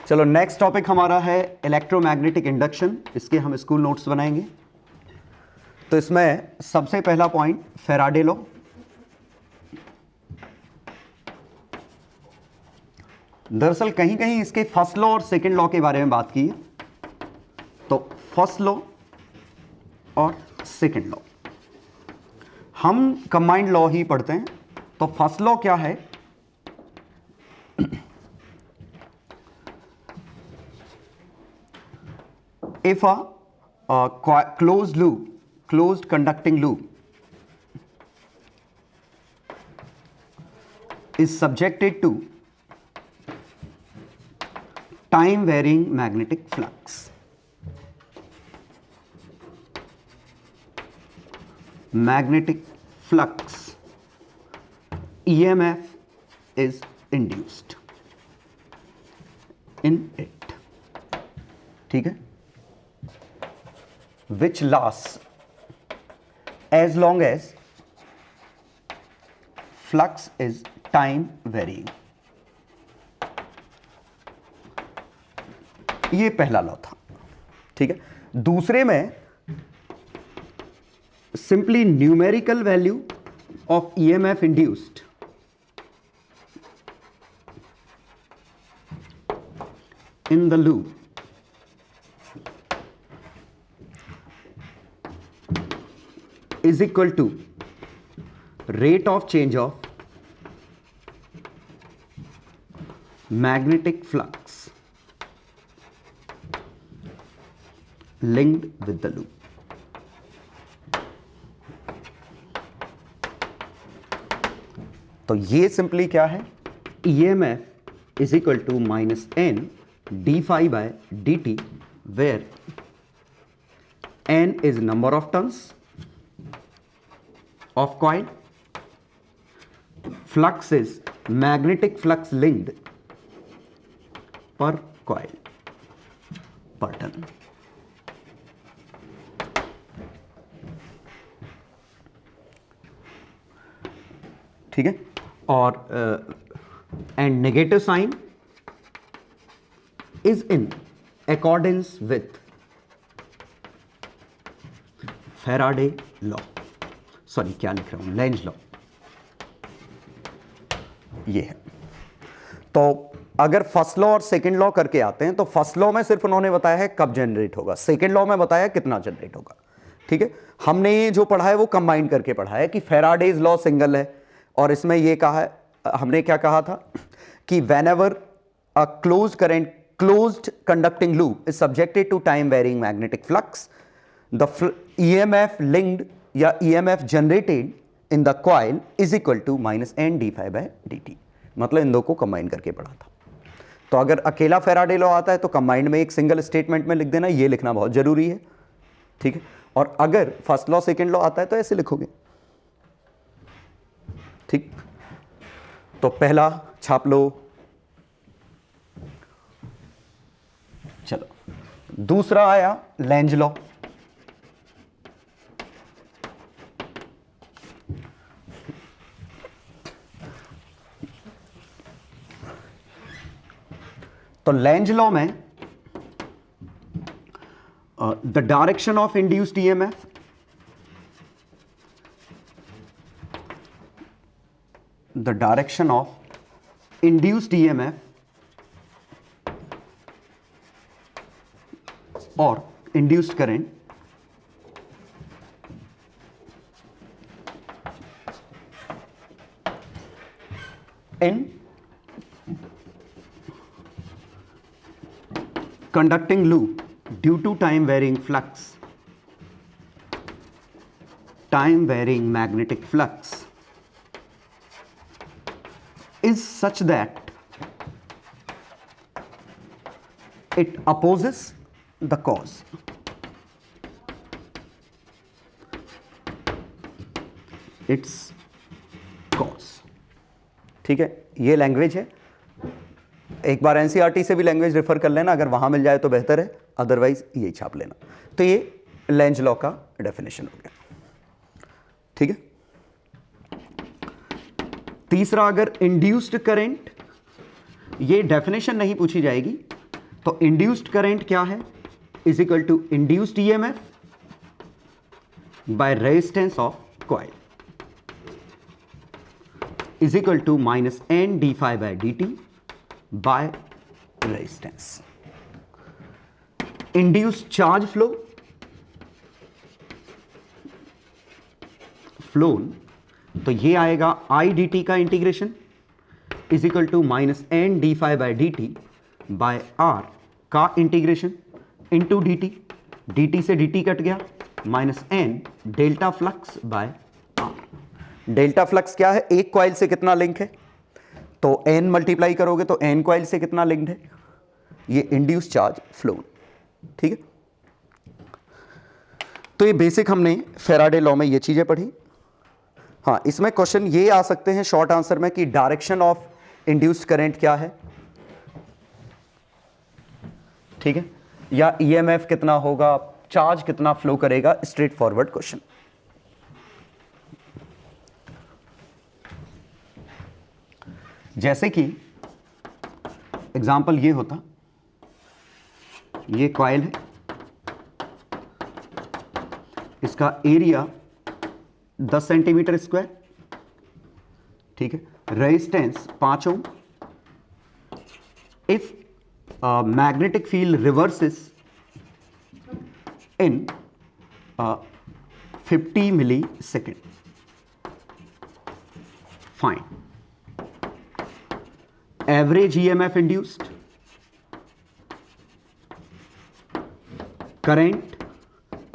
चलो next topic हमारा है इलेक्ट्रोमैग्नेटिक इंडक्शन। इसके हम स्कूल नोट्स बनाएंगे। तो इसमें सबसे पहला पॉइंट फैराडे लॉ। दरअसल कहीं कहीं इसके फर्स्ट लॉ और सेकंड लॉ के बारे में बात की है। तो फर्स्ट लॉ और सेकंड लॉ हम कंबाइंड लॉ ही पढ़ते हैं। तो फर्स्ट लॉ क्या है? If a closed loop, closed conducting loop is subjected to time varying magnetic flux, EMF is induced in it. ठीक है? Which lasts as long as flux is time varying. ये पहला law था। ठीक है। दूसरे में simply numerical value of EMF induced in the loop is equal to rate of change of magnetic flux linked with the loop. तो ये simply क्या है? EMF is equal to minus n d phi by dt, where n is number of turns of coil, flux is magnetic flux linked per coil per turn. ठीक है। और and negative sign is in accordance with Faraday law. Sorry, क्या लिख रहा हूं? Lenz law. ये है। तो अगर फर्स्ट लॉ और सेकंड लॉ करके आते हैं तो फर्स्ट लॉ में सिर्फ उन्होंने बताया है कब जनरेट होगा, सेकंड लॉ में बताया कितना जनरेट होगा। ठीक है। हमने ये जो पढ़ा है वो कंबाइन करके पढ़ा है कि फैराडेज लॉ सिंगल है, और इसमें ये कहा है, हमने क्या कहा था कि whenever a closed current, closed conducting loop is subjected to time varying magnetic flux, the EMF linked या EMF generated in the coil is equal to minus n d phi by dt। मतलब इन दो को combine करके पढ़ा था। तो अगर अकेला फैराडे लॉ आता है तो कंबाइंड में एक सिंगल स्टेटमेंट में लिख देना, ये लिखना बहुत जरूरी है। ठीक है। और अगर फर्स्ट लॉ सेकंड लॉ आता है तो ऐसे लिखोगे। ठीक। तो पहला छाप लो। चलो, दूसरा आया लेंज लॉ। तो लेंज लॉ में the direction of induced EMF, the direction of induced EMF or induced current in conducting loop due to time varying flux, time varying magnetic flux is such that it opposes the cause. Its cause. ठीक है। ये language है। एक बार NCERT से भी language refer कर लेना, अगर वहां मिल जाए तो बेहतर है, अदरवाइज यही छाप लेना। तो ये लेंज लॉ का डेफिनेशन हो गया। ठीक है। तीसरा, अगर इंड्यूस्ड करंट, ये डेफिनेशन नहीं पूछी जाएगी, तो इंड्यूस्ड करंट क्या है, is equal to induced EMF by resistance of coil is equal to minus N d phi by d t by resistance. Induced charge flown, तो ये आएगा आई डी टी का integration is equal to minus N d phi by d t by R का integration into d t. D t से d t cut गया, minus N delta flux by R. Delta flux क्या है, एक coil से कितना link है, तो एन मल्टीप्लाई करोगे तो एन कॉइल से कितना लिंक्ड है, ये इंड्यूस चार्ज फ्लो. ठीक है, तो ये बेसिक हमने फेराडे लॉ में ये चीजें पढ़ी. हाँ, इसमें क्वेश्चन ये आ सकते हैं शॉर्ट आंसर में कि डायरेक्शन ऑफ इंड्यूस्ड करंट क्या है, ठीक है, या ईएमएफ कितना होगा, चार्ज कितना फ्लो करेगा. Straight forward question. जैसे कि एग्जाम्पल ये होता, ये कॉइल है, इसका एरिया 10 सेंटीमीटर स्क्वायर, ठीक है, resistance 5 ohm. If magnetic field reverses in 50 millisecond. Fine. Average EMF induced, current,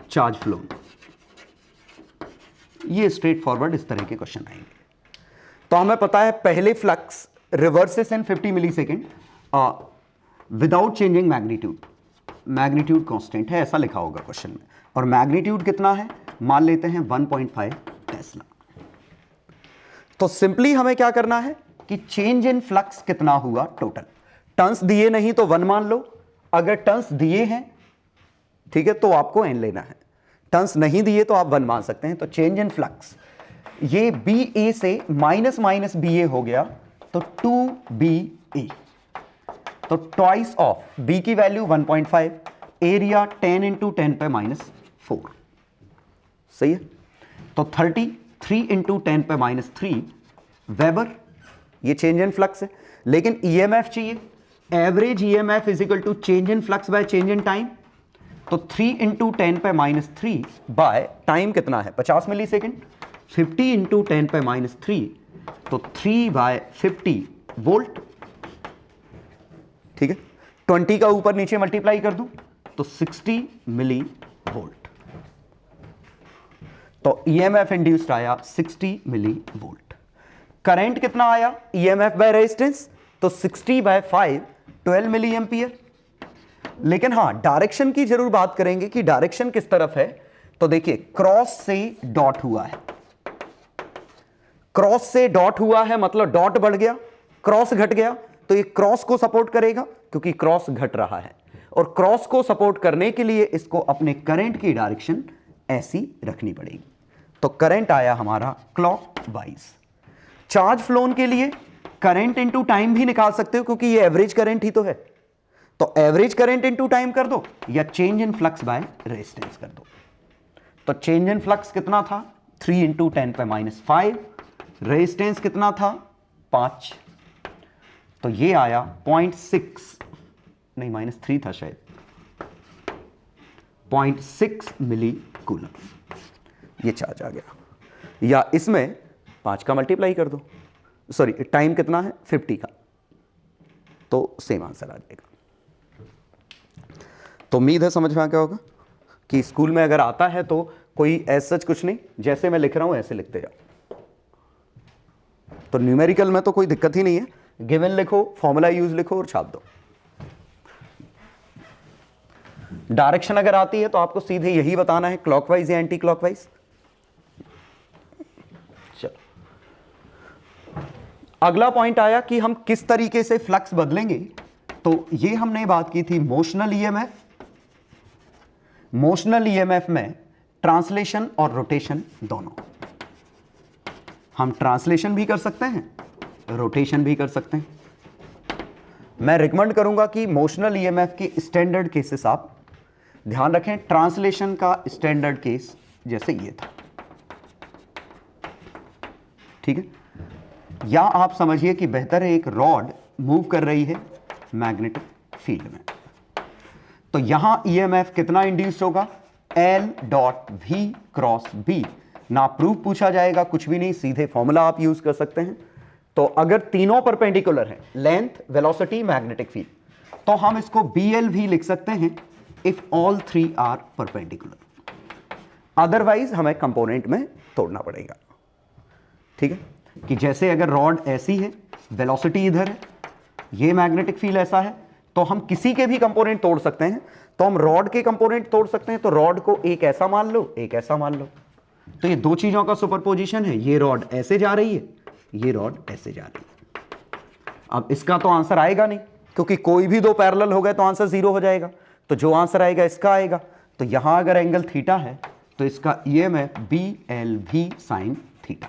charge flow. ये स्ट्रेट फॉरवर्ड इस तरह के क्वेश्चन आएंगे. तो हमें पता है पहले फ्लक्स रिवर्सेस इन 50 millisecond without changing magnitude. Magnitude constant है ऐसा लिखा होगा क्वेश्चन में, और मैग्नीट्यूड कितना है, मान लेते हैं 1.5 टेस्ला. तो सिंपली हमें क्या करना है कि चेंज इन फ्लक्स कितना हुआ टोटल. टर्न्स दिए नहीं तो 1 मान लो, अगर टर्न्स दिए हैं, ठीक है, तो आपको n लेना है. टर्न्स नहीं दिए तो आप 1 मान सकते हैं. तो चेंज इन फ्लक्स, ये बी ए से माइनस माइनस बी ए हो गया, तो 2BA, तो ट्वाइस ऑफ b की वैल्यू 1.5, एरिया 10 इंटू 10 पे -4. सही है, तो 33 इंटू 10 पे -3 वेबर. ये चेंज इन फ्लक्स है, लेकिन ईएमएफ चाहिए. Average EMF is equal to change in flux by change in time. तो 3 इंटू 10 पे -3 बाय टाइम कितना है 50 मिली सेकेंड. 50 इंटू 10 पे -3, तो 3/50 वोल्ट. ठीक है, 20 का ऊपर नीचे मल्टीप्लाई कर दूं तो 60 मिली वोल्ट. तो ईएमएफ इंड्यूस्ड आया 60 मिली वोल्ट. करंट कितना आया, ईएमएफ बाय रेजिस्टेंस, तो 60/5 12 मिली एम्पियर. लेकिन हां, डायरेक्शन की जरूर बात करेंगे कि डायरेक्शन किस तरफ है. तो देखिए, क्रॉस से डॉट हुआ है, क्रॉस से डॉट हुआ है मतलब डॉट बढ़ गया, क्रॉस घट गया, तो ये क्रॉस को सपोर्ट करेगा क्योंकि क्रॉस घट रहा है. और क्रॉस को सपोर्ट करने के लिए इसको अपने करंट की डायरेक्शन ऐसी रखनी पड़ेगी. तो करंट आया हमारा क्लॉकवाइज. चार्ज फ्लोन के लिए करंट इनटू टाइम भी निकाल सकते हो क्योंकि ये एवरेज करंट ही तो है. तो एवरेज करंट इनटू टाइम कर दो, या change in flux by resistance कर दो. तो चेंज इन फ्लक्स कितना था, 3 इंटू 10 पे -5. रेजिस्टेंस कितना था, 5. तो ये आया 0.6, नहीं -3 था शायद, 0.6 मिली कूलम. ये चार्ज आ गया. या इसमें 5 का मल्टीप्लाई कर दो, सॉरी टाइम कितना है 50 का, तो सेम आंसर आ जाएगा. तो उम्मीद है समझ में आ गया होगा कि स्कूल में अगर आता है तो कोई ऐसा सच कुछ नहीं, जैसे मैं लिख रहा हूं ऐसे लिखते जाओ. तो न्यूमेरिकल में तो कोई दिक्कत ही नहीं है, गिवन लिखो, फॉर्मूला यूज लिखो और छाप दो. डायरेक्शन अगर आती है तो आपको सीधे यही बताना है, क्लॉकवाइज या एंटी क्लॉकवाइज. चलो, अगला पॉइंट आया कि हम किस तरीके से फ्लक्स बदलेंगे. तो ये हमने बात की थी मोशनल ईएमएफ. मोशनल ईएमएफ में ट्रांसलेशन और रोटेशन दोनों. हम ट्रांसलेशन भी कर सकते हैं, रोटेशन भी कर सकते हैं. मैं रिकमेंड करूंगा कि मोशनल ईएमएफ के स्टैंडर्ड केसेस आप ध्यान रखें। ट्रांसलेशन का स्टैंडर्ड केस जैसे ये था, ठीक है। या आप समझिए कि बेहतर है एक रॉड मूव कर रही है मैग्नेटिक फील्ड में, तो यहां ईएमएफ कितना इंड्यूस्ड होगा, L dot V cross B। ना प्रूफ पूछा जाएगा, कुछ भी नहीं, सीधे फॉर्मूला आप यूज कर सकते हैं। तो अगर तीनों परपेंडिकुलर है, लेंथ, वेलोसिटी, मैग्नेटिक फील्ड, तो हम इसको BLV लिख सकते हैं if all three are perpendicular. Otherwise हमें कंपोनेंट में तोड़ना पड़ेगा, ठीक है। कि जैसे अगर रॉड ऐसी है, वेलोसिटी इधर है, ये मैग्नेटिक फील्ड ऐसा है, तो हम किसी के भी कंपोनेंट तोड़ सकते हैं। तो हम रॉड के कंपोनेंट तोड़ सकते हैं, तो रॉड को एक ऐसा मान लो, एक ऐसा मान लो, तो ये दो चीजों का सुपरपोजिशन है। ये रॉड ऐसे जा रही है, ये रॉड ऐसे जा रही है। अब इसका तो आंसर आएगा नहीं, क्योंकि कोई भी दो पैरेलल हो गए तो आंसर 0 हो जाएगा। तो जो आंसर आएगा इसका आएगा। तो यहां अगर एंगल थीटा है तो इसका ईएमएफ BLV साइन थीटा।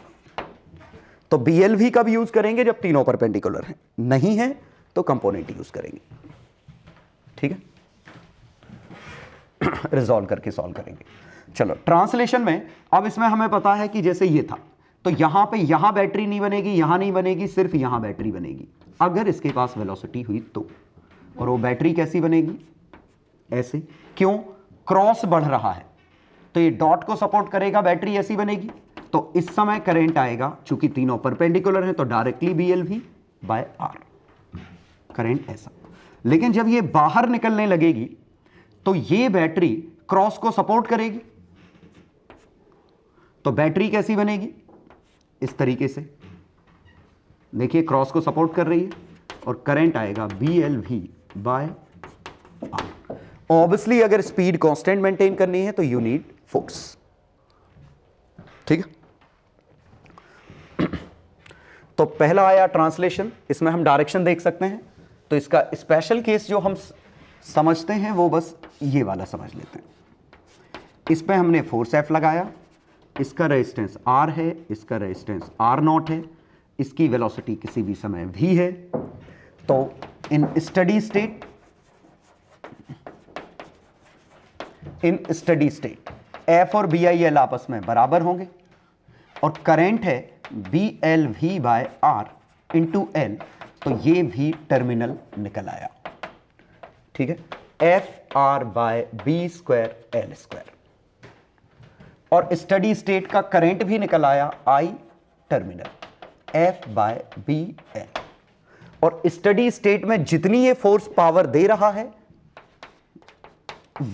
तो BLV कब यूज करेंगे, जब तीनों परपेंडिकुलर हैं, नहीं है तो कंपोनेंट यूज करेंगे, ठीक है। रिजॉल्व करके सॉल्व करेंगे। चलो ट्रांसलेशन में, अब इसमें हमें पता है कि जैसे ये था, तो यहां पे यहां बैटरी नहीं बनेगी, यहां नहीं बनेगी, सिर्फ यहां बैटरी बनेगी अगर इसके पास वेलोसिटी हुई तो। और वो बैटरी कैसी बनेगी, ऐसे। क्यों, क्रॉस बढ़ रहा है तो ये डॉट को सपोर्ट करेगा, बैटरी ऐसी बनेगी। तो इस समय करंट आएगा, चूंकि तीनों परपेंडिकुलर हैं तो directly BLV by R, current ऐसा। लेकिन जब ये बाहर निकलने लगेगी तो ये बैटरी क्रॉस को सपोर्ट करेगी, तो बैटरी कैसी बनेगी, इस तरीके से। देखिए क्रॉस को सपोर्ट कर रही है और करंट आएगा BLV बाय R। ऑब्वियसली अगर स्पीड कांस्टेंट मेंटेन करनी है तो यू नीड फोर्स, ठीक है। तो पहला आया ट्रांसलेशन, इसमें हम डायरेक्शन देख सकते हैं। तो इसका स्पेशल केस जो हम समझते हैं वो बस ये वाला समझ लेते हैं। इस पे हमने फोर्स F लगाया, इसका रेजिस्टेंस R है, इसका रेजिस्टेंस R0 है, इसकी वेलोसिटी किसी भी समय V है। तो इन स्टडी स्टेट F और BIL आपस में बराबर होंगे और करंट है BLV by R into L, तो ये भी टर्मिनल निकल आया, ठीक है। FR by B square L square. और स्टडी स्टेट का करंट भी निकल आया I terminal F by BL। और स्टडी स्टेट में जितनी ये फोर्स पावर दे रहा है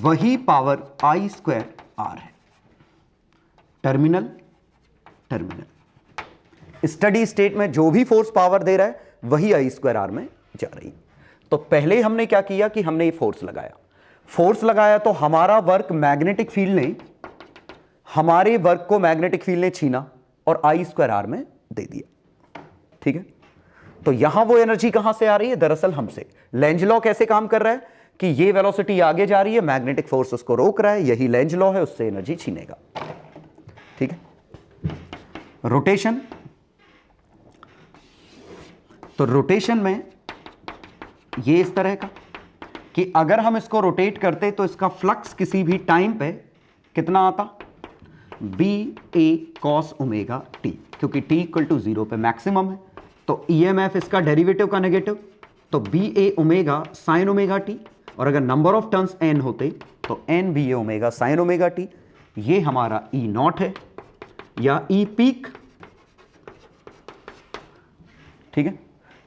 वही पावर I स्क्वायर R है, टर्मिनल टर्मिनल। स्टडी स्टेट में जो भी फोर्स पावर दे रहा है वही I स्क्वायर R में जा रही। तो पहले हमने क्या किया कि हमने ये फोर्स लगाया तो हमारा वर्क मैग्नेटिक फील्ड ने, हमारे वर्क को मैग्नेटिक फील्ड ने छीना और I स्क्वायर R में दे दिया, ठीक है। तो यहां वो एनर्जी कहां से आ रही है, दरअसल हमसे। लेंज लॉ कैसे काम कर रहा है कि ये वेलोसिटी आगे जा रही है, मैग्नेटिक फोर्स उसको रोक रहा है, यही लेंज लॉ है, उससे एनर्जी छीनेगा, ठीक है। रोटेशन, तो रोटेशन में ये इस तरह का कि अगर हम इसको रोटेट करते तो इसका फ्लक्स किसी भी टाइम पे कितना आता, BA cos ओमेगा t, क्योंकि t इक्वल टू 0 पे मैक्सिमम है। तो EMF इसका डेरिवेटिव का नेगेटिव, तो BA omega sine omega t, और अगर नंबर ऑफ टर्न्स n होते तो NBA omega sine omega t। ये हमारा E0 है या E पीक, ठीक है।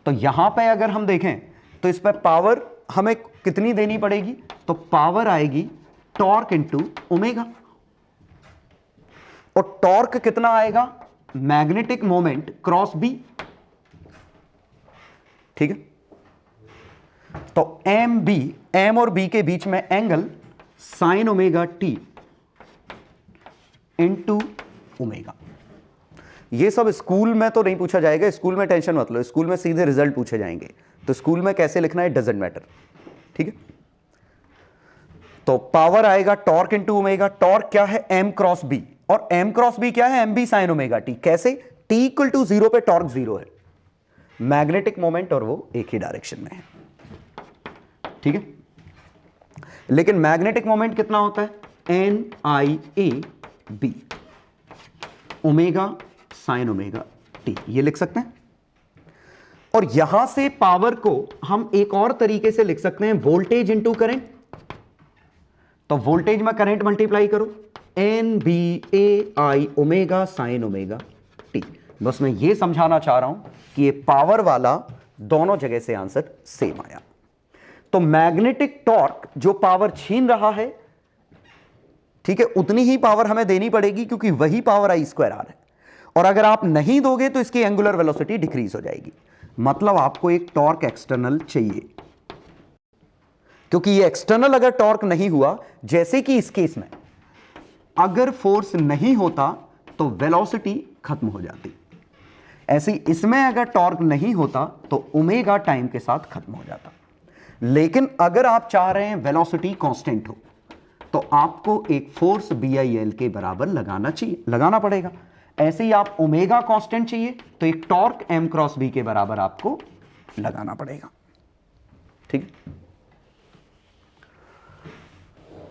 तो यहां पे अगर हम देखें तो इस पर पावर हमें कितनी देनी पड़ेगी, तो पावर आएगी टॉर्क इनटू ओमेगा। और टॉर्क कितना आएगा, मैग्नेटिक मोमेंट क्रॉस B, ठीक है। तो M और B के बीच में angle sine omega t into omega. ये सब स्कूल में तो नहीं पूछा जाएगा, स्कूल में टेंशन मत लो, स्कूल में सीधे रिजल्ट पूछे जाएंगे। तो स्कूल में कैसे लिखना है डजेंट मैटर, ठीक है। तो पावर आएगा टॉर्क इनटू ओमेगा। टॉर्क क्या है, M क्रॉस B, और M क्रॉस B क्या है, MB साइन ओमेगा t। कैसे, t इक्वल टू 0 पे टॉर्क 0 है, मैग्नेटिक मोमेंट और वो एक ही डायरेक्शन में है, ठीक है। लेकिन मैग्नेटिक मोमेंट कितना होता है, NIAB omega sine omega T, ये लिख सकते हैं। और यहां से पावर को हम एक और तरीके से लिख सकते हैं, वोल्टेज इंटू करंट। तो वोल्टेज में करंट मल्टीप्लाई करो, NBAI omega sine omega T. बस मैं ये समझाना चाह रहा हूं कि ये पावर वाला दोनों जगह से आंसर सेम आया। तो मैग्नेटिक टॉर्क जो पावर छीन रहा है, ठीक है, उतनी ही पावर हमें देनी पड़ेगी क्योंकि वही पावर I² R है। और अगर आप नहीं दोगे तो इसकी एंगुलर वेलोसिटी डिक्रीज हो जाएगी। मतलब आपको एक टॉर्क एक्सटर्नल चाहिए, क्योंकि ये एक्सटर्नल अगर टॉर्क नहीं हुआ, जैसे कि इस केस में अगर फोर्स नहीं होता तो वेलोसिटी खत्म हो जाती, ऐसे इसमें अगर टॉर्क नहीं होता तो ओमेगा टाइम के साथ खत्म हो जाता। लेकिन अगर आप चाह रहे हैं वेलोसिटी कांस्टेंट हो तो आपको एक फोर्स BIL के बराबर लगाना पड़ेगा। ऐसे ही आप ओमेगा कांस्टेंट चाहिए तो एक टॉर्क M क्रॉस B के बराबर आपको लगाना पड़ेगा। ठीक,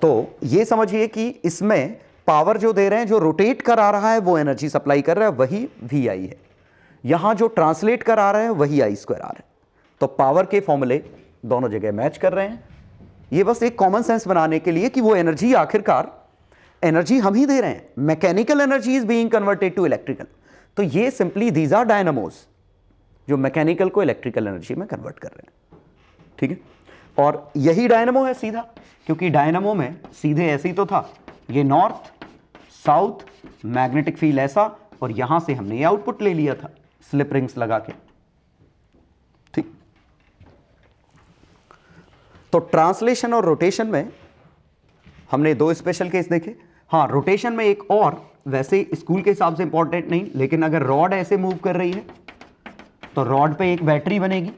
तो ये समझिए कि इसमें पावर जो दे रहे हैं, जो रोटेट करा रहा है वो एनर्जी सप्लाई कर रहा है, वही VI है। यहां जो ट्रांसलेट करा रहा है वही I² R है। तो पावर के फॉर्मूले दोनों जगह मैच कर रहे हैं। ये बस एक कॉमन सेंस बनाने के लिए कि वो एनर्जी, आखिरकार एनर्जी हम ही दे रहे हैं। Mechanical energy is being converted to electrical. तो ये सिंपली दीज आर डायनामोस जो मैकेनिकल को इलेक्ट्रिकल एनर्जी में कन्वर्ट कर रहे हैं। ठीक है, और यही डायनामो है सीधा, क्योंकि डायनामो में सीधे ऐसे ही तो था, ये नॉर्थ साउथ मैग्नेटिक फील्ड ऐसा, और यहां से हमने ये आउटपुट ले लिया था स्लिप रिंग्स लगा के। ठीक, तो ट्रांसलेशन और रोटेशन में हमने दो स्पेशल केस देखे। हाँ, रोटेशन में एक और, वैसे स्कूल के हिसाब से इंपॉर्टेंट नहीं, लेकिन अगर रॉड ऐसे मूव कर रही है तो रॉड पे एक बैटरी बनेगी,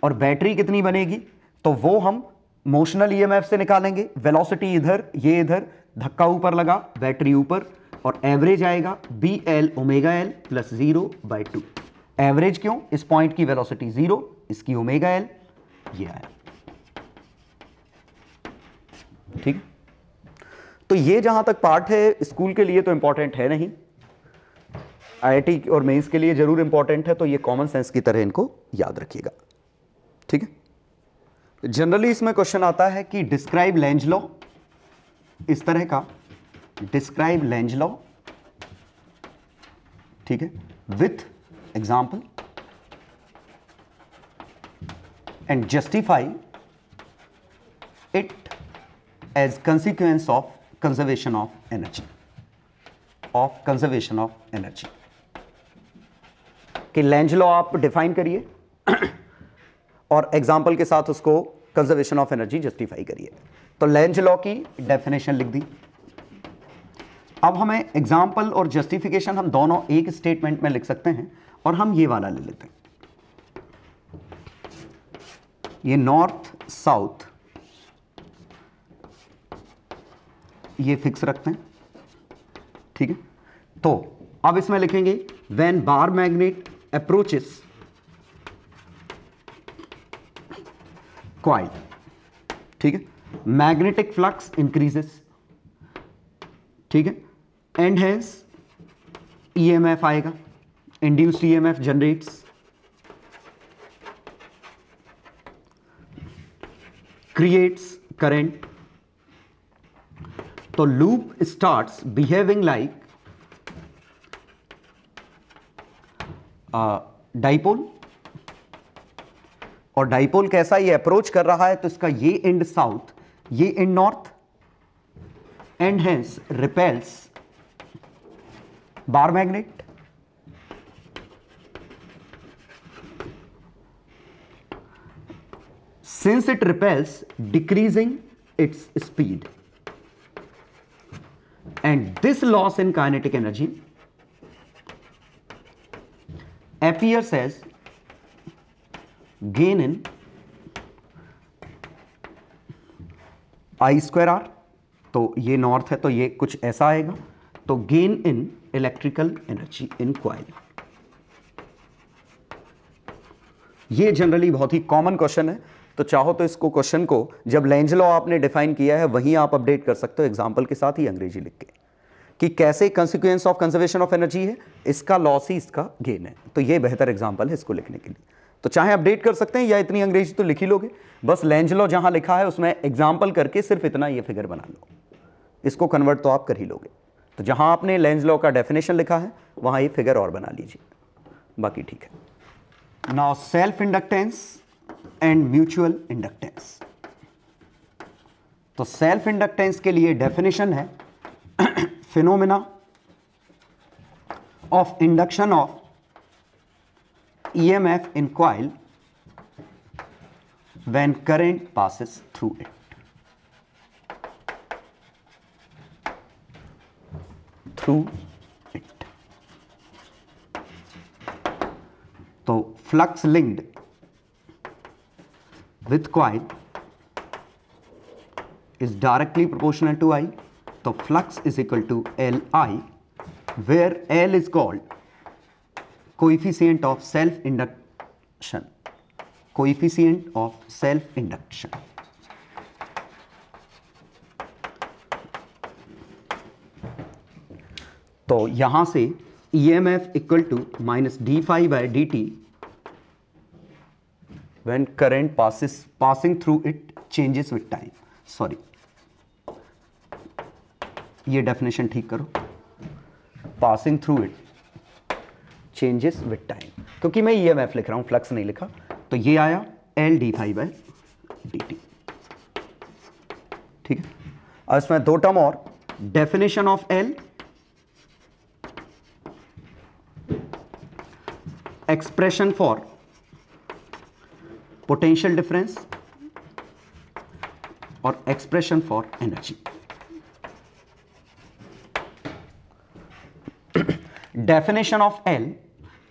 और बैटरी कितनी बनेगी तो वो हम मोशनल EMF से निकालेंगे। वेलोसिटी इधर, ये इधर, धक्का ऊपर लगा, बैटरी ऊपर, और एवरेज आएगा BL omega L plus 0/2। Average क्यों, इस पॉइंट की वेलोसिटी 0, इसकी ओमेगा L, ये आया। ठीक, तो ये जहां तक पार्ट है स्कूल के लिए तो इंपॉर्टेंट है नहीं, IIT और मेंस के लिए जरूर इंपॉर्टेंट है। तो ये कॉमन सेंस की तरह इनको याद रखिएगा। ठीक है, जनरली इसमें क्वेश्चन आता है कि डिस्क्राइब लेंज लॉ, इस तरह का, डिस्क्राइब लेंज लॉ, ठीक है, with example and justify it as consequence of conservation of energy, कि लेंज लॉ आप डिफाइन करिए और एग्जाम्पल के साथ उसको कंजर्वेशन ऑफ एनर्जी जस्टिफाई करिए। तो लेंज लॉ की डेफिनेशन लिख दी। अब हमें एग्जाम्पल और जस्टिफिकेशन हम दोनों एक स्टेटमेंट में लिख सकते हैं, और हम ये वाला ले लेते हैं, ये नॉर्थ साउथ ये फिक्स रखते हैं। ठीक है, तो अब इसमें लिखेंगे when bar magnet approaches coil, ठीक है, मैग्नेटिक फ्लक्स इंक्रीजेस, ठीक है, एंड हेंस EMF आएगा, induced EMF generates, creates current. तो loop starts behaving like dipole, और डाइपोल कैसा, ये अप्रोच कर रहा है तो इसका ये एंड साउथ, ये end north, and hence repels bar magnet. Since it repels, decreasing its speed, and this loss in kinetic energy appears as gain in I² R। तो ये नॉर्थ है तो ये कुछ ऐसा आएगा, तो gain in electrical energy in coil. ये जनरली बहुत ही कॉमन क्वेश्चन है, तो चाहो तो इसको क्वेश्चन को जब लेंज लॉ आपने डिफाइन किया है वहीं आप अपडेट कर सकते हो एग्जाम्पल के साथ ही अंग्रेजी लिख के, कि कैसे consequence of conservation of energy है, इसका लॉस ही इसका गेन है। तो ये बेहतर एग्जाम्पल है इसको लिखने के लिए। तो चाहे अपडेट कर सकते हैं या इतनी अंग्रेजी तो लिख ही लोगे, बस लेंज लॉ जहां लिखा है उसमें एग्जाम्पल करके सिर्फ इतना ये फिगर बना लो, इसको कन्वर्ट तो आप कर ही लोगे। तो जहां आपने लेंज लॉ का डेफिनेशन लिखा है वहां ये फिगर और बना लीजिए, बाकी ठीक है। Now self inductance and mutual inductance. तो सेल्फ इंडक्टेंस के लिए डेफिनेशन है phenomena of induction of EMF in coil when current passes through it. तो flux linked with coil is directly proportional to I. तो flux is equal to Li, where L is called coefficient of self induction, coefficient of self induction. तो यहां से EMF equal to minus d phi by d t when current passing through it changes with time. Sorry, ये definition ठीक करो, passing through it changes with time, क्योंकि मैं EMF लिख रहा हूं, फ्लक्स नहीं लिखा। तो ये आया L d phi by d t, ठीक है। अब इसमें दो टर्म और, definition of L, expression for potential difference और expression for energy. Definition of L,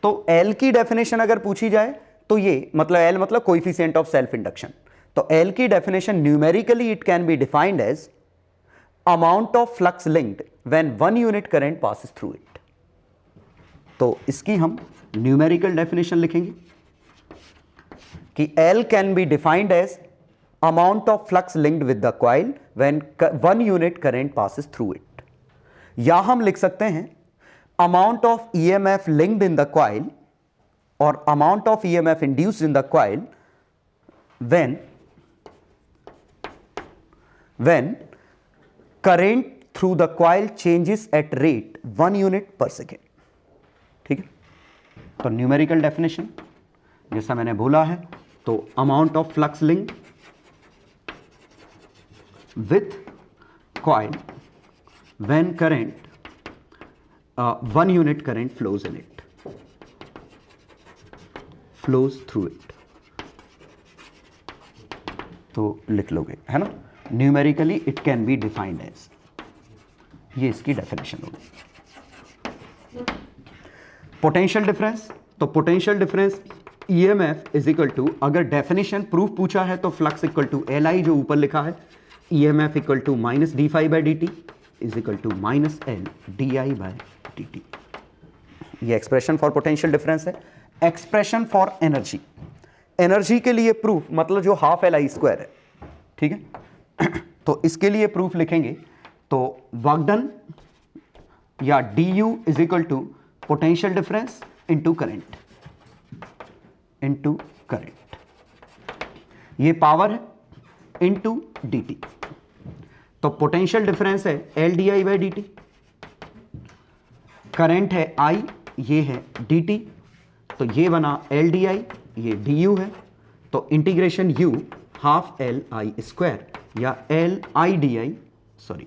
तो L की डेफिनेशन अगर पूछी जाए तो ये मतलब L मतलब कोएफिशिएंट ऑफ सेल्फ इंडक्शन। तो L की definition numerically it can be defined as amount of flux linked when 1 unit current passes through it. तो इसकी हम न्यूमेरिकल डेफिनेशन लिखेंगे कि L can be defined as amount of flux linked with the coil when 1 unit current passes through it, या हम लिख सकते हैं amount of EMF linked in the coil or amount of EMF induced in the coil when current through the coil changes at rate 1 unit per second। ठीक है, तो numerical definition जैसा मैंने बोला है, तो amount of flux link with coil when current 1 unit current flows in it, flows through it। तो लिख लोगे, है ना, numerically it can be defined as, ये इसकी डेफिनेशन होगी। पोटेंशियल डिफरेंस, तो potential difference EMF is equal to, अगर डेफिनेशन प्रूफ पूछा है तो फ्लक्स इक्वल टू Li जो ऊपर लिखा है, EMF equal to minus d phi by d t is equal to minus L d I by d t. ये expression for potential difference है। एक्सप्रेशन फॉर एनर्जी, एनर्जी के लिए proof मतलब जो हाफ Li स्क्वायर है, ठीक है। तो इसके लिए प्रूफ लिखेंगे तो वर्क डन या du is equal to potential difference into current, into current, ये पावर है इनटू dt। तो पोटेंशियल डिफरेंस है L d I by d t, current है I, ये है dt, तो ये बना L डी आई, ये du है, तो integration u half L I square या L I d I, sorry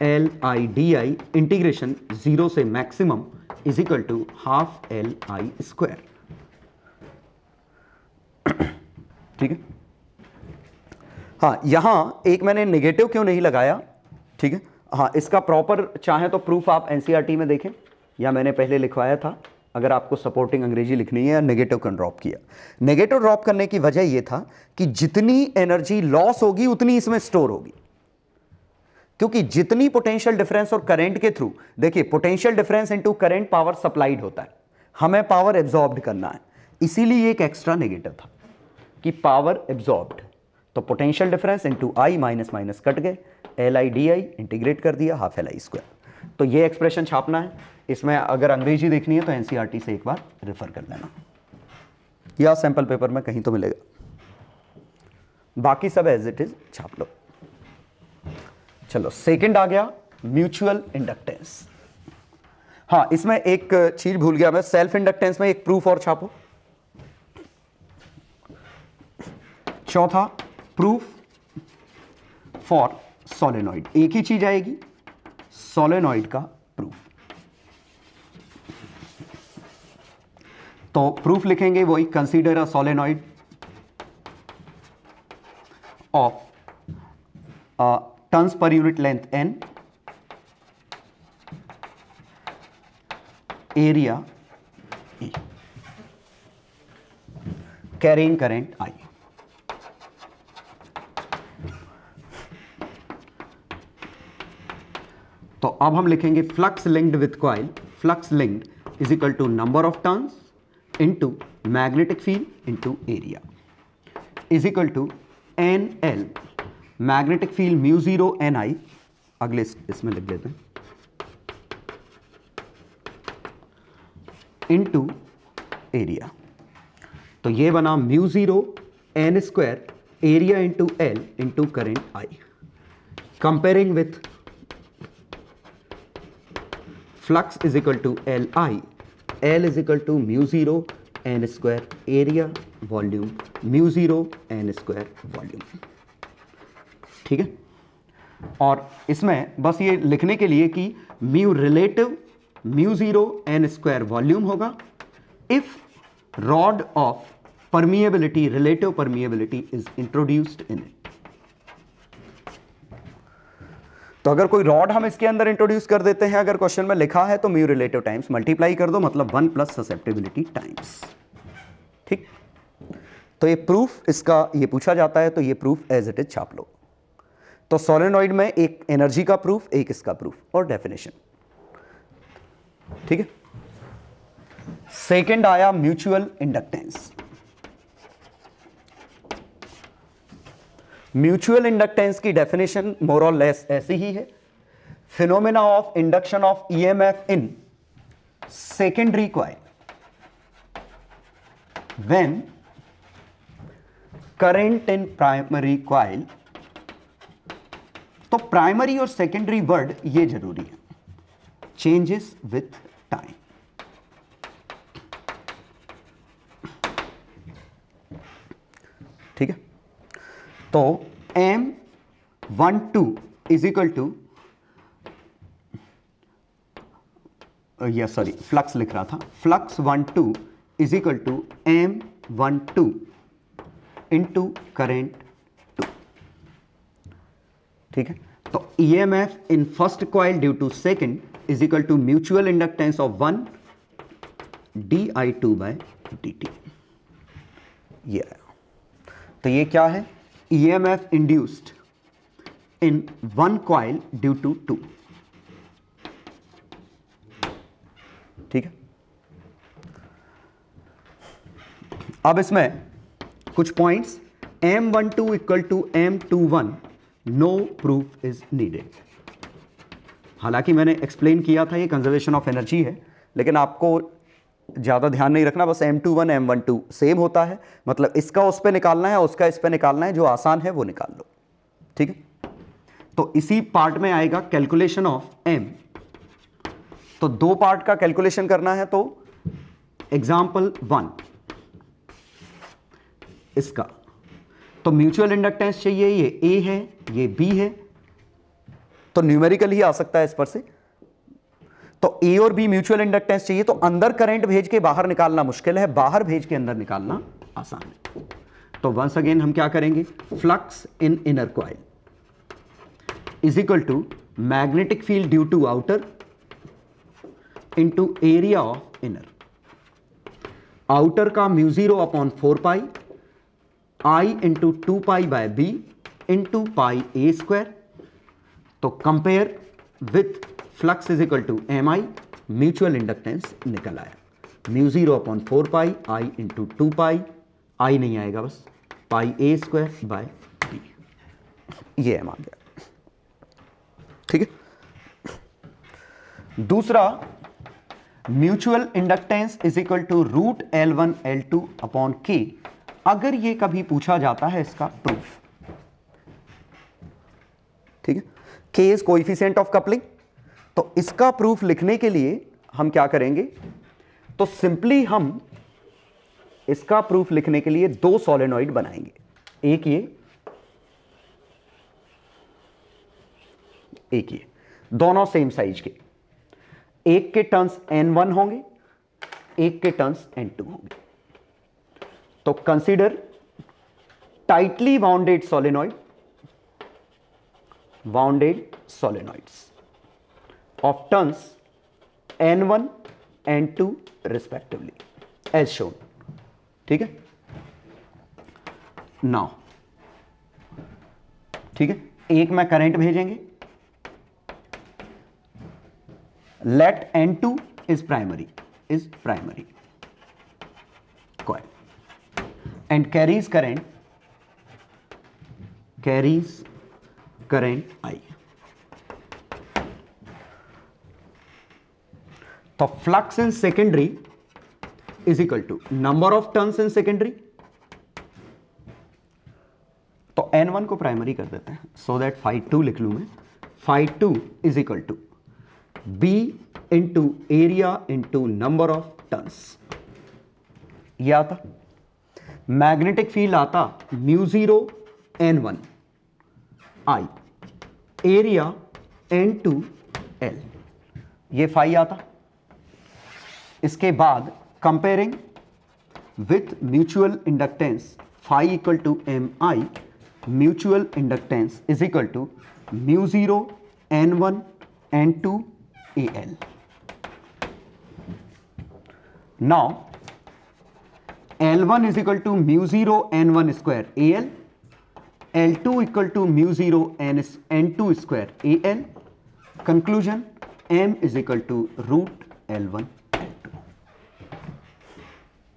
L I d I integration 0 से maximum is equal to half L I square. ठीक है, हाँ यहां एक मैंने नेगेटिव क्यों नहीं लगाया, ठीक है, हाँ इसका प्रॉपर चाहे तो प्रूफ आप एनसीईआरटी में देखें या मैंने पहले लिखवाया था, अगर आपको सपोर्टिंग अंग्रेजी लिखनी है, या नेगेटिव क्यों ड्रॉप किया। नेगेटिव ड्रॉप करने की वजह यह था कि जितनी एनर्जी लॉस होगी उतनी इसमें स्टोर होगी, क्योंकि जितनी पोटेंशियल डिफरेंस और करंट के थ्रू, देखिए potential difference into current power supplied होता है, हमें पावर एब्जॉर्ब्ड करना है, इसीलिए एक एक्स्ट्रा नेगेटिव था कि पावर एब्जॉर्ब्ड, तो potential difference into I minus minus cut गए, L I d I integrate कर दिया, हाफ एल आई स्क्वायर। तो ये एक्सप्रेशन छापना है। इसमें अगर अंग्रेजी देखनी है तो एनसीईआरटी से एक बार रेफर कर लेना, या सैंपल पेपर में कहीं तो मिलेगा, बाकी सब एज इट इज छाप लो। चलो सेकंड आ गया म्यूचुअल इंडक्टेंस। हाँ, इसमें एक चीज भूल गया मैं, सेल्फ इंडक्टेंस में एक प्रूफ और छापो। चौथा प्रूफ फॉर सोलेनॉइड, एक ही चीज आएगी, सोलेनॉइड का प्रूफ। तो प्रूफ लिखेंगे वही, consider a solenoid of turns per unit length n, area E, carrying current I। तो अब हम लिखेंगे flux linked with coil, flux linked is equal to number of turns into magnetic field into area is equal to N L, magnetic field mu zero N I, अगले इसमें लिख देते हैं, into area. तो ये बना mu zero N square area into L into current I, comparing with flux is equal to L I, L is equal to mu zero N square area volume mu zero N square volume. ठीक है, और इसमें बस ये लिखने के लिए कि mu relative mu zero N square volume होगा if rod of permeability, relative permeability is introduced in it. तो अगर कोई रॉड हम इसके अंदर इंट्रोड्यूस कर देते हैं, अगर क्वेश्चन में लिखा है तो म्यू रिलेटिव टाइम्स मल्टीप्लाई कर दो, मतलब 1 प्लस ससेप्टिबिलिटी टाइम्स। ठीक, तो ये प्रूफ इसका ये पूछा जाता है, तो ये प्रूफ एज इट इज छाप लो। तो सोलेनॉइड में एक एनर्जी का प्रूफ, एक इसका प्रूफ और डेफिनेशन। ठीक है, सेकंड आया म्यूचुअल इंडक्टेंस। म्यूचुअल इंडक्टेंस की डेफिनेशन मोर और लेस ऐसी ही है, phenomena of induction of EMF in secondary coil when current in primary coil. तो प्राइमरी और सेकेंडरी वर्ड ये जरूरी है, चेंजेस विथ टाइम। ठीक है, तो M12 इज इक्वल टू, या सॉरी फ्लक्स लिख रहा था, flux 12 is equal to M12 into current 2। ठीक है, तो EMF in first coil due to second is equal to mutual inductance of 1 di2 by dt। ये आया। तो ये क्या है, EMF induced in 1 coil due to 2। ठीक है, अब इसमें कुछ points, M12 equal to M21 no proof is needed. हालांकि मैंने एक्सप्लेन किया था ये कंजर्वेशन ऑफ एनर्जी है, लेकिन आपको ज़्यादा ध्यान नहीं रखना, बस M21 M12 सेम होता है, मतलब इसका उस पर निकालना है, उसका इस पर निकालना है, जो आसान है वो निकाल लो। ठीक है, तो इसी पार्ट में आएगा कैलकुलेशन ऑफ M। तो 2 पार्ट का कैलकुलेशन करना है, तो एग्जाम्पल 1 इसका, तो म्यूचुअल इंडक्टेंस चाहिए, ये A है, ये B है, तो न्यूमेरिकल ही आ सकता है इस पर से। तो A और B म्यूचुअल इंडक्टेंस चाहिए, तो अंदर करंट भेज के बाहर निकालना मुश्किल है, बाहर भेज के अंदर निकालना आसान है। तो वंस अगेन हम क्या करेंगे, flux in inner coil is equal to magnetic field due to outer into area of inner. Outer का mu zero upon 4 pi I into 2 pi by b into pi A square. तो compare with flux is equal to M I, mutual inductance निकल आया। Mu 0/4 आई into 2 आई नहीं आएगा बस pi A square by T, ये M आ गया। ठीक है। दूसरा, mutual inductance is equal to root L1 L2 upon K. अगर ये कभी पूछा जाता है इसका प्रूफ, ठीक है, के इज कोएफिशिएंट ऑफ कपलिंग, तो इसका प्रूफ लिखने के लिए हम क्या करेंगे, तो सिंपली हम इसका प्रूफ लिखने के लिए दो सोलेनॉइड बनाएंगे, एक ये दोनों सेम साइज के, एक के टर्न्स N1 होंगे, एक के टर्न्स N2 होंगे। तो consider tightly bounded solenoids of turns N1 N2 respectively as shown. ठीक है, नाउ ठीक है, एक में करंट भेजेंगे, let N2 is primary coil and carries current I। तो flux in secondary is equal to number of turns in secondary, तो N1 को प्राइमरी कर देते हैं सो दैट φ2 लिख लूं मैं, φ2 is equal to B into area into number of turns. ये आता मैग्नेटिक फील्ड आता mu 0 N1 I area N2 L, ये फाई आता। इसके बाद comparing with mutual inductance phi equal to M I, mutual inductance is equal to mu 0 N1 N2 AL। Now L1 is equal to mu 0 N1 square AL, L2 equal to mu 0 N2 square AL, conclusion M is equal to root L1 L2।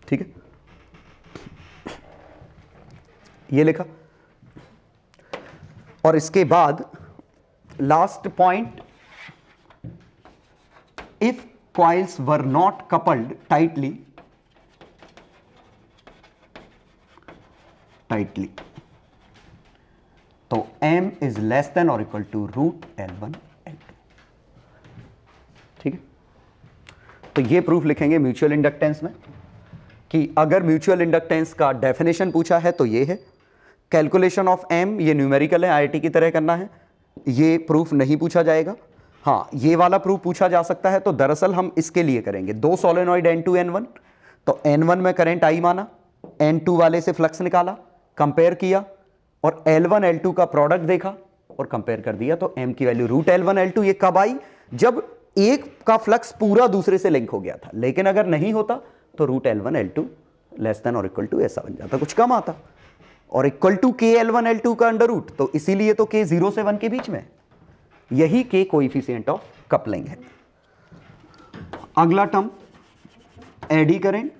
ठीक है, ये लिखा। और इसके बाद last point, if coils were not coupled tightly तो M is less than or equal to root L1 L2। ठीक है, तो ये प्रूफ लिखेंगे म्यूचुअल इंडक्टेंस में कि अगर म्यूचुअल इंडक्टेंस का डेफिनेशन पूछा है तो ये है, कैलकुलेशन ऑफ M ये न्यूमेरिकल है, IIT की तरह करना है, ये प्रूफ नहीं पूछा जाएगा। हाँ, ये वाला प्रूफ पूछा जा सकता है, तो दरअसल हम इसके लिए करेंगे दो सोलेनॉइड N2 N1, तो N1 में करंट I माना, N2 वाले से फ्लक्स निकाला, कंपेयर किया और L1 L2 का प्रोडक्ट देखा और कंपेयर कर दिया, तो M की वैल्यू रूट L1 L2। ये कब आई, जब एक का फ्लक्स पूरा दूसरे से लिंक हो गया था, लेकिन अगर नहीं होता तो root L1 L2 less than और इक्वल टू ऐसा बन जाता, कुछ कम आता, और इक्वल टू के L1 L2 का अंडर रूट, तो इसीलिए तो के 0 से 1 के बीच में, यही के कोएफिशिएंट ऑफ कपलिंग है। अगला टर्म एडी करेंट,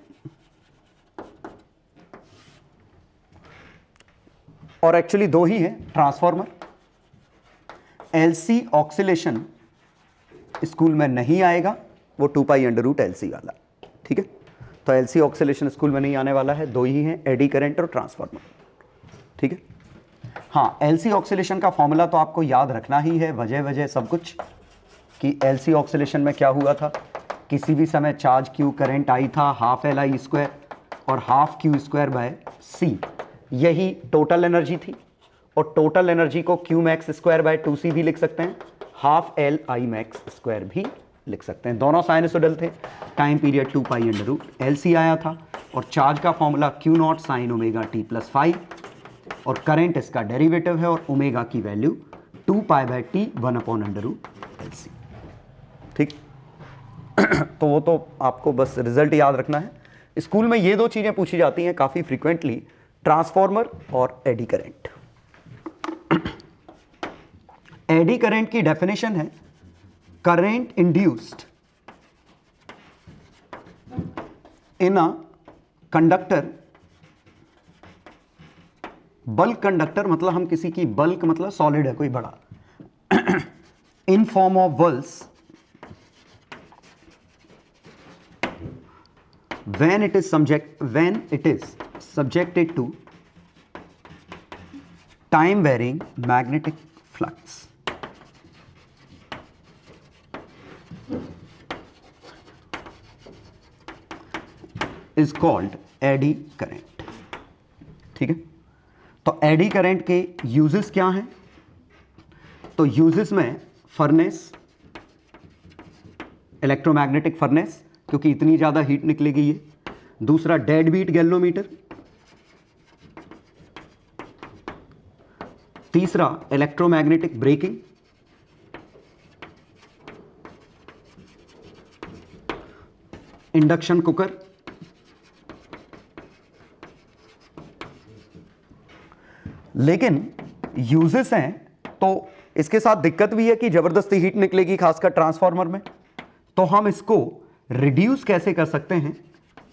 और एक्चुअली दो ही है ट्रांसफॉर्मर। एलसी ऑक्सिलेशन स्कूल में नहीं आएगा, वो 2 पाई अंडर रूट एलसी वाला। ठीक है, तो एलसी ऑक्सिलेशन स्कूल में नहीं आने वाला है, दो ही हैं, एडी करंट और ट्रांसफॉर्मर। ठीक है, हाँ, एलसी ऑक्सिलेशन का फॉर्मूला तो आपको याद रखना ही है, वजह सब कुछ, कि एलसी ऑक्सिलेशन में क्या हुआ था, किसी भी समय चार्ज क्यू करंट आई था हाफ एल आई स्क्वायर और half Q square by C, यही टोटल एनर्जी थी। और टोटल एनर्जी को Q max square by 2c भी लिख सकते हैं, half L I max square भी लिख सकते हैं, दोनों साइनसोइडल थे। Time period 2 pi under root LC आया था, और चार्ज का formula Q naught sine omega T plus 5, और करंट इसका डेरिवेटिव है, और ओमेगा की value 2 pi by T 1 upon under root LC. ठीक, तो वो तो आपको बस रिजल्ट याद रखना है। स्कूल में ये दो चीजें पूछी जाती हैं काफी फ्रीक्वेंटली, ट्रांसफॉर्मर और एडी करंट। एडी करंट की डेफिनेशन है current induced in a conductor, bulk conductor मतलब हम किसी की बल्क मतलब सॉलिड है कोई बड़ा, in form of balls when it is subjected to time varying magnetic flux is called eddy current. ठीक है, तो एडी करंट के यूजेस क्या हैं? तो यूजेस में फर्नेस, इलेक्ट्रोमैग्नेटिक फर्नेस क्योंकि इतनी ज़्यादा हीट निकलेगी ये। दूसरा डेड बीट गैल्वेनोमीटर। तीसरा इलेक्ट्रोमैग्नेटिक ब्रेकिंग। Induction cooker. लेकिन यूजेस हैं तो इसके साथ दिक्कत भी है कि जबरदस्ती हीट निकलेगी खासकर ट्रांसफार्मर में। तो हम इसको रिड्यूस कैसे कर सकते हैं?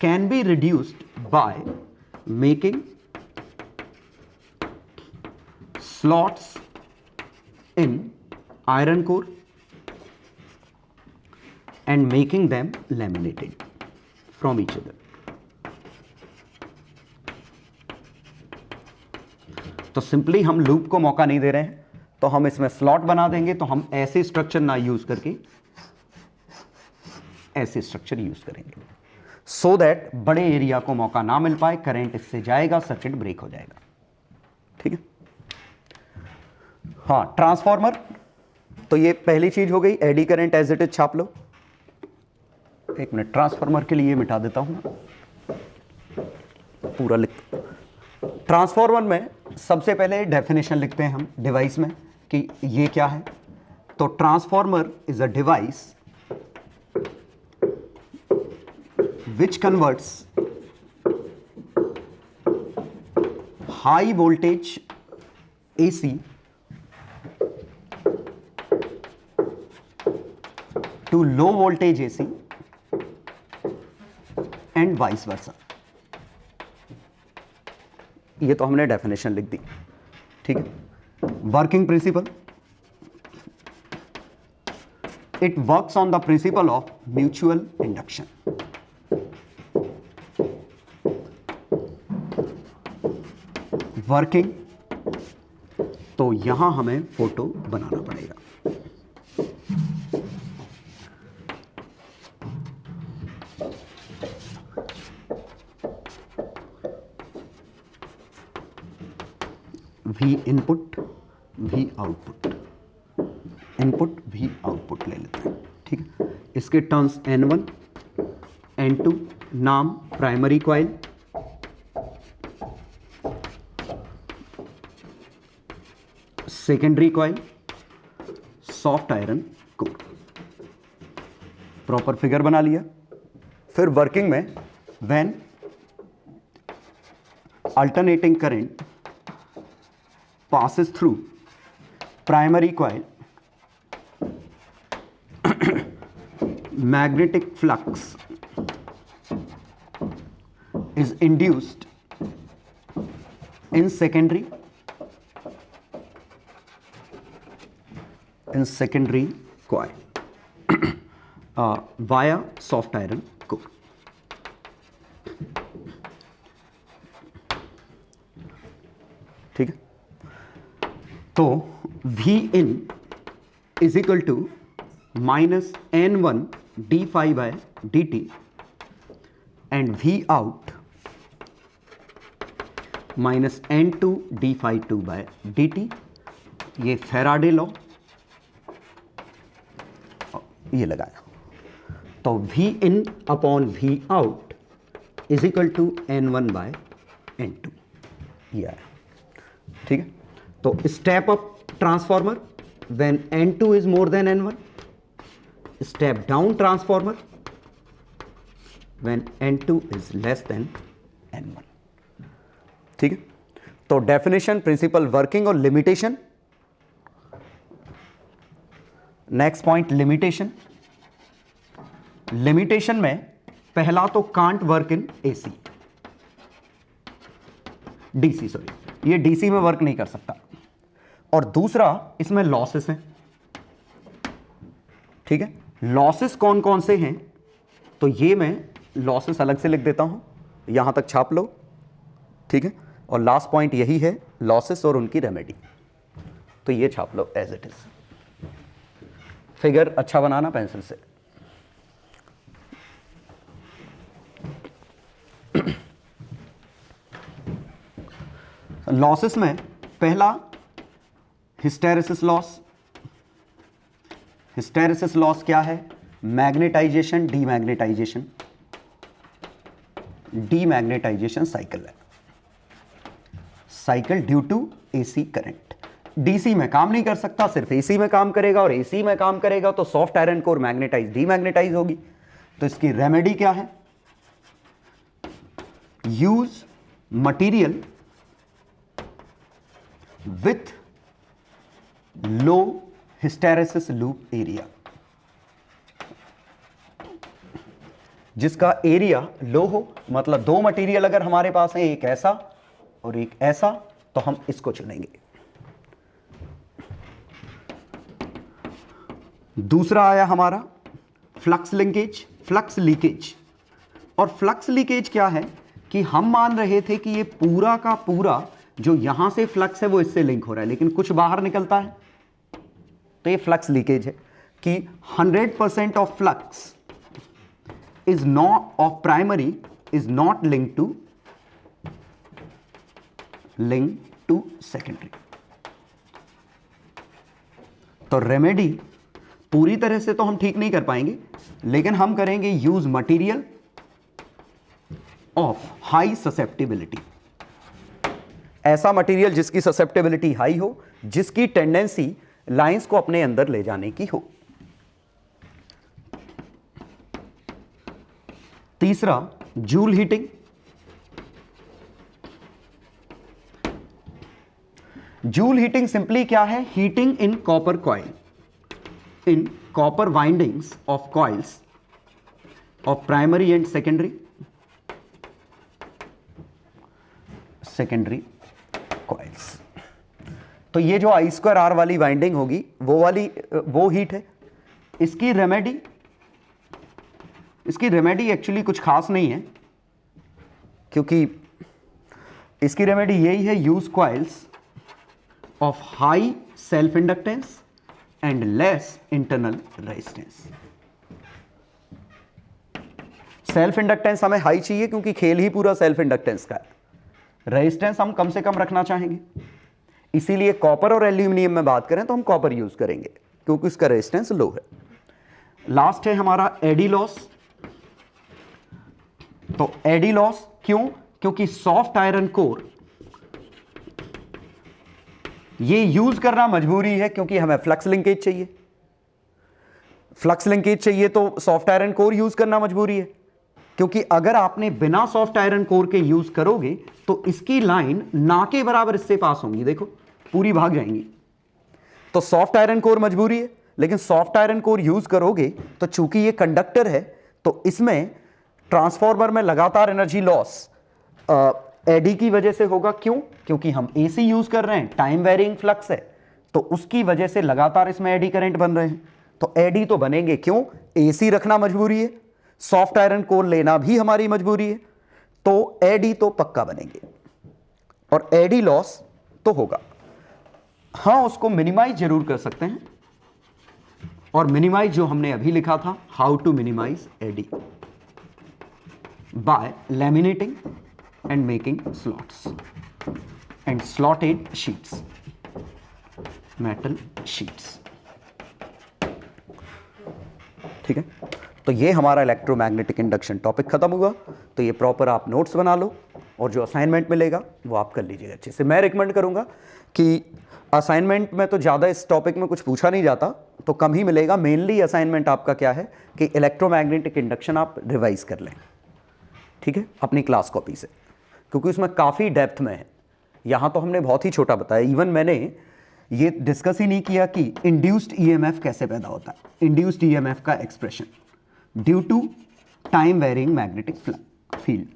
Can be reduced by making slots in iron core and making them laminated from each other. तो सिंपली हम लूप को मौका नहीं दे रहे हैं, तो हम इसमें स्लॉट बना देंगे। तो हम ऐसे स्ट्रक्चर ना यूज करके ऐसे स्ट्रक्चर यूज करेंगे सो दैट बड़े एरिया को मौका ना मिल पाए, करंट इससे जाएगा, सर्किट ब्रेक हो जाएगा। ठीक है, हाँ ट्रांसफार्मर। तो ये पहली चीज हो गई, eddy current as it is छाप लो। एक मिनट, ट्रांसफार्मर के लिए मिटा देता हूं, पूरा लिख। ट्रांसफार्मर में सबसे पहले डेफिनेशन लिखते हैं हम डिवाइस में कि ये क्या है। तो transformer is a device which converts high voltage AC to low voltage AC and vice versa। ये तो हमने डेफिनेशन लिख दी। ठीक है, working principle, it works on the principle of mutual induction. Working, तो यहां हमें फोटो बनाना पड़ेगा। We input we output, input we output ले लेते हैं। ठीक है, इसके टर्म्स N1 N2, नाम primary coil, secondary coil, soft iron core. Proper figure बना लिया। फिर वर्किंग में when alternating current passes through primary coil, magnetic flux is induced in secondary coil via soft iron core। ठीक है, तो V in is equal to minus N1 d phi by dt and V out minus N2 d phi 2 by dt। ये Faraday law, ये लगाया। तो V in upon V out is equal to N1 by N2, ये आया। ठीक है, तो step up transformer when N2 is more than N1, step down transformer when N2 is less than N1। ठीक है, तो डेफिनेशन, प्रिंसिपल, वर्किंग और limitation. Next point limitation. Limitation में पहला तो can't work in AC, DC, sorry, ये DC में work नहीं कर सकता। और दूसरा, इसमें लॉसेस हैं, ठीक है। लॉसेस कौन कौन से हैं, तो ये मैं लॉसेस अलग से लिख देता हूं, यहां तक छाप लो, ठीक है। और लास्ट पॉइंट यही है, लॉसेस और उनकी रेमेडी, तो ये छाप लो एज इट इज। फिगर अच्छा बनाना पेंसिल से। लॉसेस में पहला हिस्टेरेसिस लॉस। हिस्टेरेसिस लॉस क्या है? मैग्नेटाइजेशन डीमैग्नेटाइजेशन, डीमैग्नेटाइजेशन साइकिल है, cycle due to AC current. DC में काम नहीं कर सकता, सिर्फ एसी में काम करेगा, और एसी में काम करेगा तो soft iron core magnetize demagnetize होगी। तो इसकी रेमेडी क्या है? Use material with low hysteresis loop area, जिसका एरिया लो हो, मतलब दो मटेरियल अगर हमारे पास है, एक ऐसा और एक ऐसा, तो हम इसको चुनेंगे। दूसरा आया हमारा फ्लक्स लिंकेज, फ्लक्स लीकेज। और फ्लक्स लीकेज क्या है कि हम मान रहे थे कि ये पूरा का पूरा जो यहां से फ्लक्स है वो इससे लिंक हो रहा है, लेकिन कुछ बाहर निकलता है, तो ये फ्लक्स लीकेज है कि 100% of flux is not of primary is not linked to secondary। तो रेमेडी पूरी तरह से तो हम ठीक नहीं कर पाएंगे, लेकिन हम करेंगे use material of high susceptibility, ऐसा मटेरियल जिसकी ससेप्टिबिलिटी हाई हो, जिसकी टेंडेंसी लाइंस को अपने अंदर ले जाने की हो। तीसरा joule heating. Joule heating simply क्या है? Heating in copper coil, in copper windings of coils of primary and secondary coils. तो ये जो I2R वाली वाइंडिंग होगी वो हीट है। इसकी रेमेडी एक्चुअली कुछ खास नहीं है, क्योंकि इसकी रेमेडी यही है, use coils of high self inductance and less internal resistance. Self inductance हमें हाई चाहिए क्योंकि खेल ही पूरा सेल्फ इंडक्टेंस का है, रेजिस्टेंस हम कम से कम रखना चाहेंगे, इसीलिए कॉपर और एल्यूमिनियम में बात करें तो हम कॉपर यूज करेंगे क्योंकि उसका रेजिस्टेंस लो है। लास्ट है हमारा एडी लॉस। तो एडी लॉस क्यों? क्योंकि सॉफ्ट आयरन कोर ये यूज करना मजबूरी है, क्योंकि हमें फ्लक्स लिंकेज चाहिए। फ्लक्स लिंकेज चाहिए तो सॉफ्ट आयरन कोर यूज करना मजबूरी है, क्योंकि अगर आपने बिना सॉफ्ट आयरन कोर के यूज करोगे तो इसकी लाइन ना के बराबर इससे पास होंगी, देखो पूरी भाग जाएंगी। तो सॉफ्ट आयरन कोर मजबूरी है, लेकिन सॉफ्ट आयरन कोर यूज करोगे तो चूंकि ये कंडक्टर है तो इसमें ट्रांसफॉर्मर में लगातार एनर्जी लॉस एडी की वजह से होगा। क्यों? क्योंकि हम एसी यूज कर रहे हैं, टाइम वेरिंग फ्लक्स है, तो उसकी वजह से लगातार इसमें एडी करंट बन रहे हैं, तो एडी तो बनेंगे। क्यों? एसी रखना मजबूरी है, सॉफ्ट आयरन कोर लेना भी हमारी मजबूरी है, तो एडी तो पक्का बनेंगे और एडी लॉस तो होगा। हाँ, उसको मिनिमाइज जरूर कर सकते हैं, और मिनिमाइज जो हमने अभी लिखा था, how to minimize eddy by laminating and making slots and slotted sheets, metal sheets। ठीक है, तो ये हमारा इलेक्ट्रोमैग्नेटिक इंडक्शन टॉपिक खत्म हुआ। तो ये प्रॉपर आप नोट्स बना लो और जो असाइनमेंट मिलेगा वो आप कर लीजिएगा अच्छे से। मैं रिकमेंड करूंगा कि असाइनमेंट में तो ज़्यादा इस टॉपिक में कुछ पूछा नहीं जाता, तो कम ही मिलेगा। मेनली असाइनमेंट आपका क्या है कि इलेक्ट्रोमैग्नेटिक इंडक्शन आप रिवाइज कर लें, ठीक है, अपनी क्लास कॉपी से, क्योंकि उसमें काफ़ी डेप्थ में है। यहाँ तो हमने बहुत ही छोटा बताया, इवन मैंने ये डिस्कस ही नहीं किया कि इंड्यूस्ड ईएमएफ कैसे पैदा होता है। इंड्यूस्ड ईएमएफ का expression due to time varying magnetic field,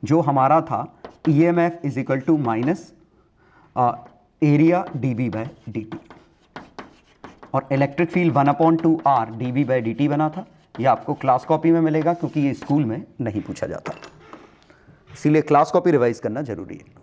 जो हमारा था EMF is equal to minus area dB by dt, और electric field 1/2R dB by dt बना था। ये आपको क्लास कॉपी में मिलेगा क्योंकि ये स्कूल में नहीं पूछा जाता, इसीलिए क्लास कॉपी रिवाइज करना जरूरी है।